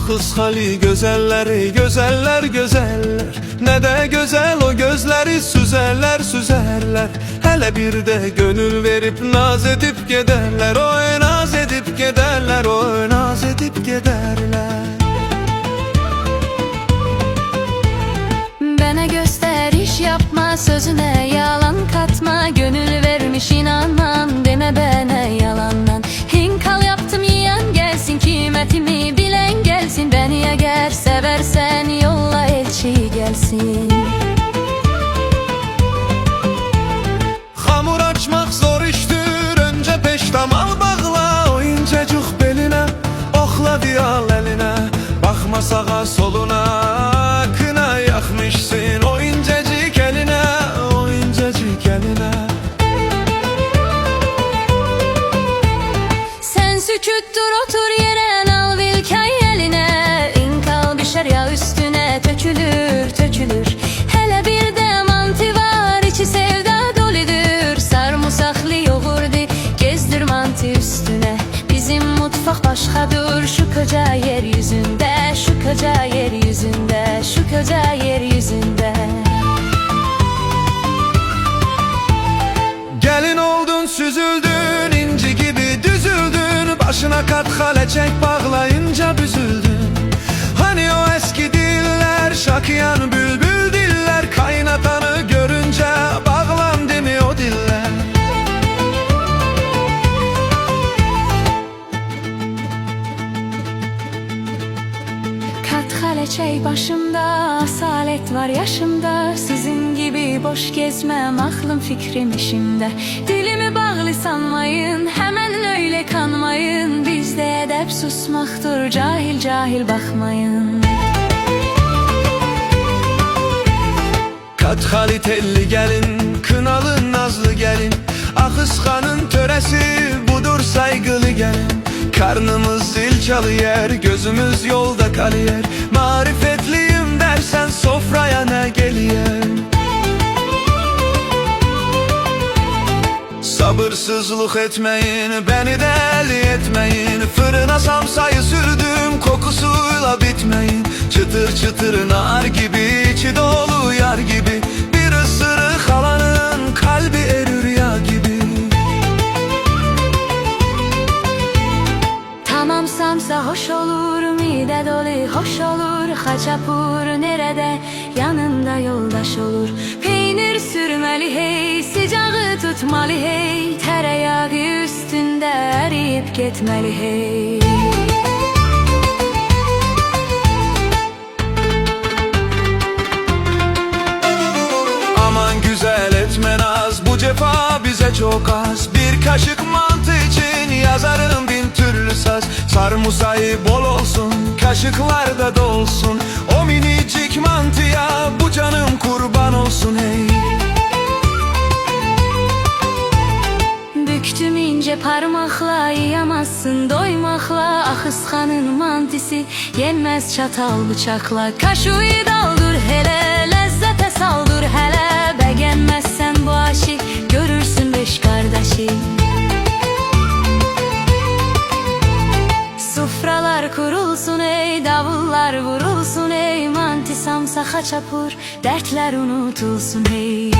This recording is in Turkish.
Xali gözelleri, gözeller gözeller. Ne de güzel o gözleri süzerler süzerler. Hele bir de gönül verip naz edip giderler. Oy naz edip giderler, oy naz edip giderler. Bana gösteriş yapma, sözüne yalan katma. Gönül vermiş inanmam, deme bana yalandan. Hinkal yaptım yiyen gelsin, kıymetimi bilen gelsin. Beni eğer seversen yolla elçi gelsin. Hamur açmak zor iştir, önce peştemal bağla. O incecik beline, okla diyal eline. Bakma sağa soluna, kına yakmışsın o incecik eline, o incecik eline. Sen süküttür otur yere, al vilkay eline. İnkal düşer ya üstüne, tökülür tökülür. Hele bir de mantı var, içi sevda doludur. Sarımsaklı yoğurdu, gezdir mantı üstüne. Bizim mutfak başkadır şu koca yeryüzünde, şu koca yeryüzünde, şu koca yeryüzünde. Gelin oldun süzüldün, inci gibi düzüldün. Başına katkale çek bağlayınca büzüldün. Hani o eski diller, şakıyan bülbül diller. Kaynatanı görünce bağlandı mı o diller. Katkale çay başımda, asalet var yaşımda. Sizin gibi boş gezmem, aklım fikrim işimde. Dilimi bağlı sanmayın, hemen öyle kanmayın. Bizde edep susmaktır, cahil cahil bakmayın. Katkali telli gelin, kınalı nazlı gelin. Akıskanın töresi budur saygılı gelin. Karnımız zil çalıyor, gözümüz yolda kalıyor. Marifetliyim dersen sofraya ne geliyor? Sabırsızlık etmeyin, beni deli etmeyin. Fırına samsayı sürdüm, kokusuyla bitmeyin. Çıtır çıtır nar gibi, içi dolu yar gibi. Bir ısırık alanın kalbi erir yağ gibi. Tamam samsa hoş olur, mide dolu hoş olur. Haçapur nerede, yanında yoldaş olur. Peynir sürmeli hey, sıcağı tutmalı hey. Tereyağı üstünde eriyip gitmeli hey. Aman güzel etme naz, bu cefa bize çok az. Bir kaşık mantı için yazarım bin türlü saz. Sarımsağı bol olsun, kaşıklarda dolsun. O minicik mantıya bu canım kurban olsun hey. Büktüm ince parmakla, yiyemezsin doymakla. Akıskanın mantısı yenmez çatal bıçakla. Kaşığı daldır hele, lezzete saldır hele. Beğenmezsen bu aşı, görürsün beş kardeşi. Sofralar kurulsun ey, davullar vurulsun ey. Mantı samsa haçapur, dertler unutulsun hey.